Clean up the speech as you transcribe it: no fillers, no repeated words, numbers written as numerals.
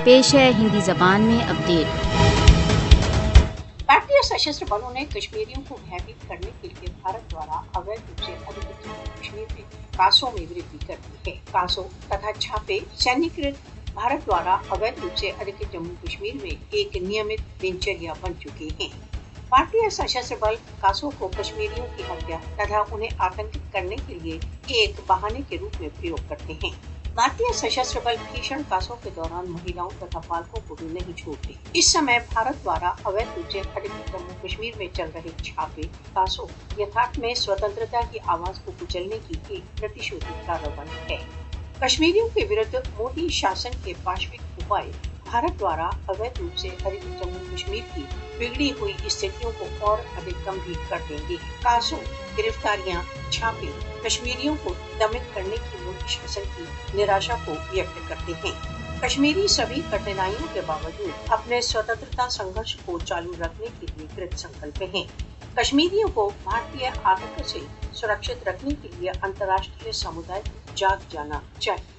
पेश है हिंदी जबान में अपडेट। भारतीय सशस्त्र बलों ने कश्मीरियों को भयभीत करने के लिए भारत द्वारा अवैध रूप से अधिकृत जम्मू कश्मीर में कासों में वृद्धि कर दी है। कासों तथा छापे सैन्यकृत भारत द्वारा अवैध रूप से अधिकृत जम्मू कश्मीर में एक नियमित दिनचर्या बन चुके हैं। भारतीय सशस्त्र बल कासों को कश्मीरियों की हत्या तथा उन्हें आतंकित करने के लिए एक बहाने के रूप में प्रयोग करते हैं। भारतीय सशस्त्र बल भीषण कासों के दौरान महिलाओं तथा बालकों को भी नहीं छोड़ते। इस समय भारत द्वारा अवैध रूप से अधिकृत जम्मू कश्मीर में चल रहे छापे कासों यथार्थ में स्वतंत्रता की आवाज को कुचलने की एक प्रतिशोधित कार्रवाई है। कश्मीरियों के विरुद्ध मोदी शासन के पाशविक उपाय भारत द्वारा अवैध रूप से अधिकृत जम्मू कश्मीर की बिगड़ी हुई स्थितियों को और अधिक गंभीर कर देंगे। कासों, गिरफ्तारियां, छापे कश्मीरियों को दमित करने की मोदी शासन की निराशा को व्यक्त करते हैं। कश्मीरी सभी कठिनाइयों के बावजूद अपने स्वतंत्रता संघर्ष को चालू रखने के लिए कृत संकल्प हैं। कश्मीरियों को भारतीय आतंक से सुरक्षित रखने के लिए अंतर्राष्ट्रीय समुदाय जाग जाना चाहिए।